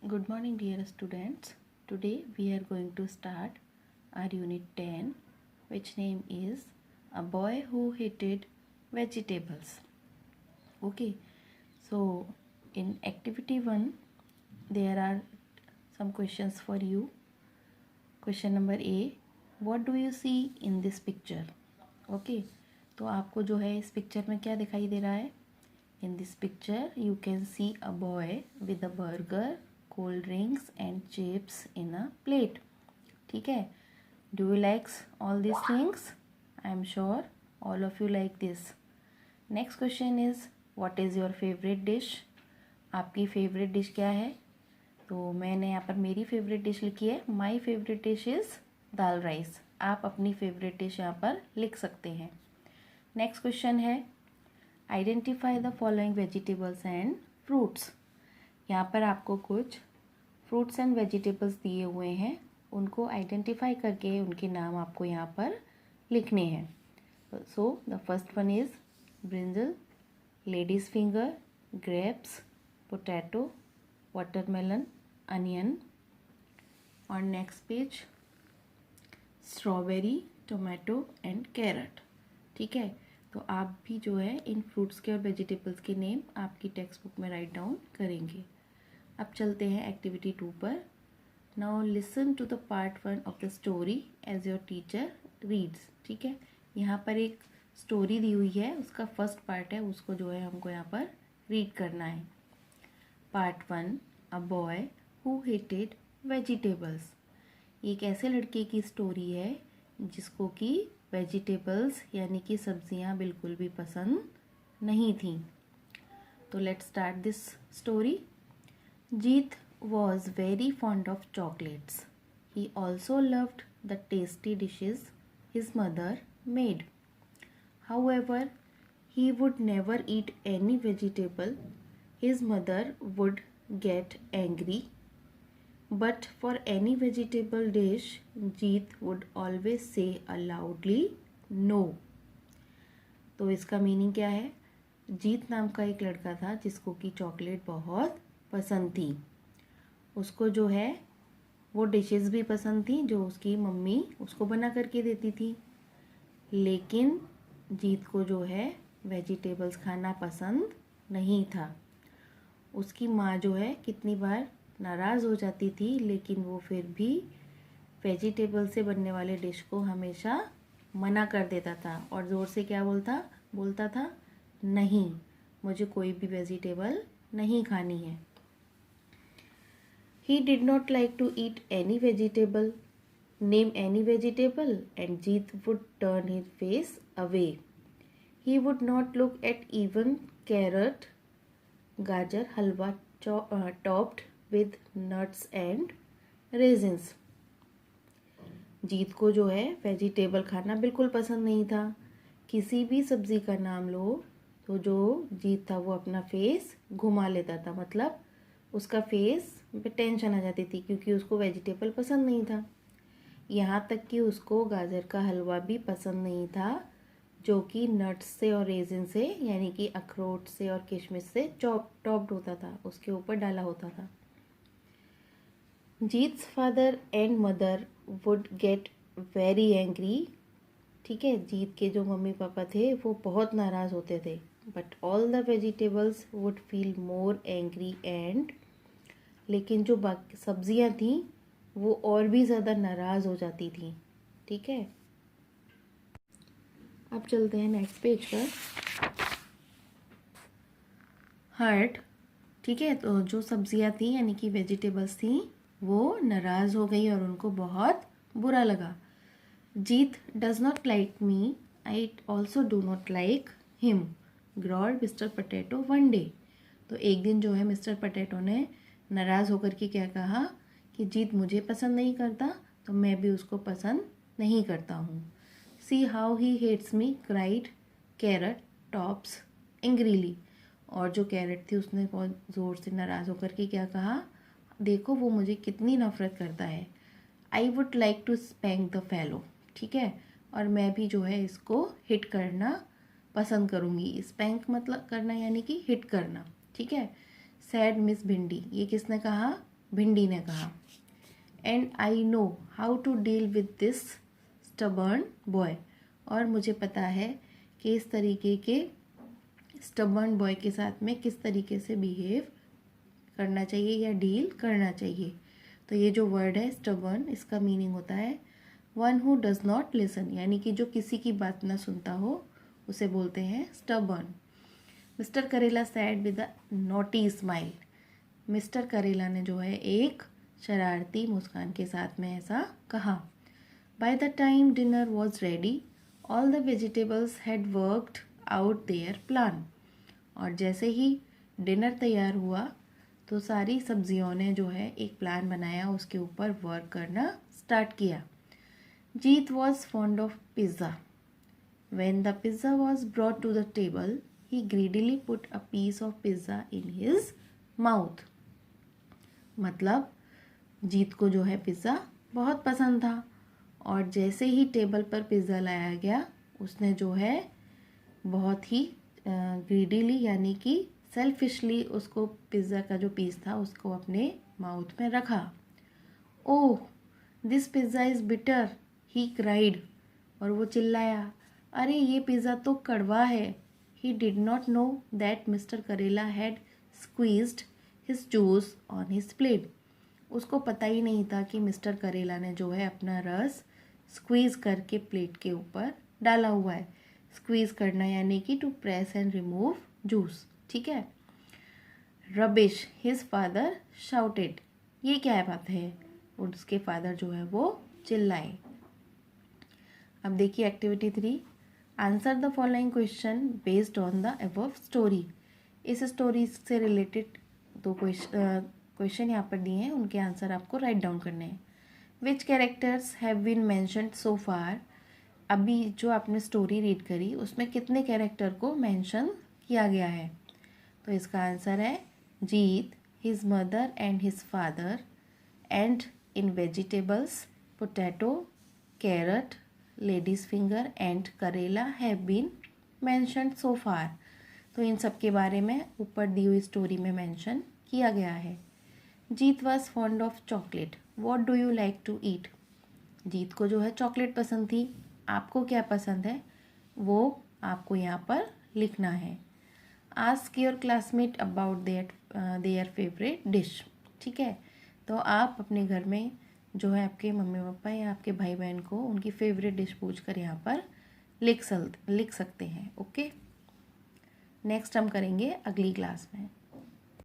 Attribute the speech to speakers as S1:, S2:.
S1: Good morning, dear students. Today we are going to start our unit 10, which name is A Boy Who Hated Vegetables. Okay, so in activity 1, there are some questions for you. Question number A, what do you see in this picture? Okay, तो आपको जो है इस picture में क्या दिखाई दे रहा है? In this picture, you can see a boy with a burger, cold drinks and chips in a plate. ठीक है? Do you like all these things? I am sure all of you like this. Next question is, what is your favorite dish? आपकी favorite dish क्या है? तो मैंने यहाँ पर मेरी favorite dish लिखी है. My favorite dish is dal rice. आप अपनी favorite dish यहाँ पर लिख सकते हैं. Next question है, identify the following vegetables and fruits. यहाँ पर आपको कुछ फ्रूट्स एंड वेजिटेबल्स दिए हुए हैं, उनको आइडेंटिफाई करके उनके नाम आपको यहाँ पर लिखने हैं. So the first one is brinjal, ladies finger, grapes, potato, watermelon, onion. और next page strawberry, tomato and carrot. ठीक है, तो आप भी जो है इन फ्रूट्स के और वेजिटेबल्स के नेम आपकी टेक्स्ट बुक में राइट डाउन करेंगे. अब चलते हैं एक्टिविटी 2 पर. Now listen to the part 1 of the story as your teacher reads. ठीक है, यहाँ पर एक स्टोरी दी हुई है, उसका फर्स्ट पार्ट है, उसको जो है हमको यहाँ पर रीड करना है. Part 1, a boy who hated vegetables. एक ऐसे लड़के की स्टोरी है जिसको कि वेजिटेबल्स यानी कि सब्जियां बिल्कुल भी पसंद नहीं थीं. तो let's start this story. Jeet was very fond of chocolates. He also loved the tasty dishes his mother made. However he would never eat any vegetable. His mother would get angry. But for any vegetable dish, Jeet would always say loudly no. तो इसका meaning क्या है? जीत नाम का एक लड़का था जिसको कि चॉकलेट बहुत पसंद थी. उसको जो है वो डिशेस भी पसंद थी जो उसकी मम्मी उसको बना करके देती थी, लेकिन जीत को जो है वेजिटेबल्स खाना पसंद नहीं था. उसकी माँ जो है कितनी बार नाराज़ हो जाती थी, लेकिन वो फिर भी वेजिटेबल से बनने वाले डिश को हमेशा मना कर देता था और ज़ोर से क्या बोलता था, नहीं, मुझे कोई भी वेजिटेबल नहीं खानी है. He did not like to eat any vegetable. Name any vegetable and Jeet would turn his face away. He would not look at even carrot, gajar halwa topped with nuts and raisins. Jeet को जो है वेजिटेबल खाना बिल्कुल पसंद नहीं था. किसी भी सब्ज़ी का नाम लो तो जो जीत था वो अपना फेस घुमा लेता था, मतलब उसका फेस पे टेंशन आ जाती थी क्योंकि उसको वेजिटेबल पसंद नहीं था. यहाँ तक कि उसको गाजर का हलवा भी पसंद नहीं था जो कि नट्स से और रेजिन से यानी कि अखरोट से और किशमिश से टॉप्ड होता था, उसके ऊपर डाला होता था. Jeet's father and mother would get very angry. ठीक है, जीत के जो मम्मी पापा थे वो बहुत नाराज़ होते थे. But all the vegetables would feel more angry and, लेकिन जो बाकी सब्जियां थीं वो और भी ज़्यादा नाराज़ हो जाती थी. ठीक है, अब चलते हैं नेक्स्ट पेज पर. हर्ट. ठीक है, तो जो सब्जियां थी यानी कि वेजिटेबल्स थी वो नाराज़ हो गई और उनको बहुत बुरा लगा. Jeet does not like me, I also do not like him, growled mister potato one day. तो एक दिन जो है मिस्टर पोटैटो ने नाराज़ होकर के क्या कहा कि जीत मुझे पसंद नहीं करता तो मैं भी उसको पसंद नहीं करता हूँ. See how he hates me, cried carrot tops angrily. और जो कैरेट थी उसने बहुत ज़ोर से नाराज़ होकर के क्या कहा, देखो वो मुझे कितनी नफ़रत करता है. I would like to spank the fellow. ठीक है, और मैं भी जो है इसको हिट करना पसंद करूँगी. स्पैंक मतलब करना यानी कि हिट करना. ठीक है. सैड मिस भिंडी, ये किसने कहा, भिंडी ने कहा। And I know how to deal with this stubborn boy, और मुझे पता है कि इस तरीके के स्टबर्न बॉय के साथ में किस तरीके से बिहेव करना चाहिए या डील करना चाहिए। तो ये जो वर्ड है स्टबर्न, इसका मीनिंग होता है one who does not listen, यानी कि जो किसी की बात ना सुनता हो उसे बोलते हैं स्टबर्न। मिस्टर करेला sad with a naughty smile, mister करेला ने जो है एक शरारती मुस्कान के साथ में ऐसा कहा। By the time dinner was ready all the vegetables had worked out their plan, और जैसे ही डिनर तैयार हुआ तो सारी सब्जियों ने जो है एक प्लान बनाया, उसके ऊपर वर्क करना स्टार्ट किया। Jeet was fond of pizza. When the pizza was brought to the table he greedily put a piece of pizza in his mouth. मतलब जीत को जो है पिज़्ज़ा बहुत पसंद था, और जैसे ही टेबल पर पिज़्ज़ा लाया गया उसने जो है बहुत ही ग्रीडीली यानी कि सेल्फिशली उसको पिज़्ज़ा का जो पीस था उसको अपने माउथ में रखा। Oh this pizza is bitter, he cried, और वो चिल्लाया, अरे ये पिज़्ज़ा तो कड़वा है। He did not know that mister karela had squeezed his juice on his plate, उसको पता ही नहीं था कि मिस्टर करेला ने जो है अपना रस स्क्वीज़ करके प्लेट के ऊपर डाला हुआ है। स्क्वीज़ करना यानी कि to press and remove juice, ठीक है। रबिश हिज फादर शाउटेड, ये क्या बात है, उसके फादर जो है वो चिल्लाए। अब देखिए activity 3, answer the following question based on the above story. इस स्टोरी से रिलेटेड दो क्वेश्चन यहाँ पर दिए हैं, उनके आंसर आपको राइट डाउन करने हैं। Which characters have been mentioned so फार, अभी जो आपने स्टोरी रीड करी उसमें कितने कैरेक्टर को मेंशन किया गया है। तो इसका आंसर है Jeet, his mother and his father, and in vegetables potato, carrot, ladies finger and karela have been mentioned so far. तो इन सब के बारे में ऊपर दी हुई स्टोरी में मेंशन किया गया है। Jeet was fond of chocolate, what do you like to eat, Jeet को जो है चॉकलेट पसंद थी, आपको क्या पसंद है वो आपको यहाँ पर लिखना है। Ask your classmate about their favourite dish, ठीक है। तो आप अपने घर में जो है आपके मम्मी पापा या आपके भाई बहन को उनकी फेवरेट डिश पूछकर यहाँ पर लिख सकते हैं। ओके, नेक्स्ट हम करेंगे अगली क्लास में।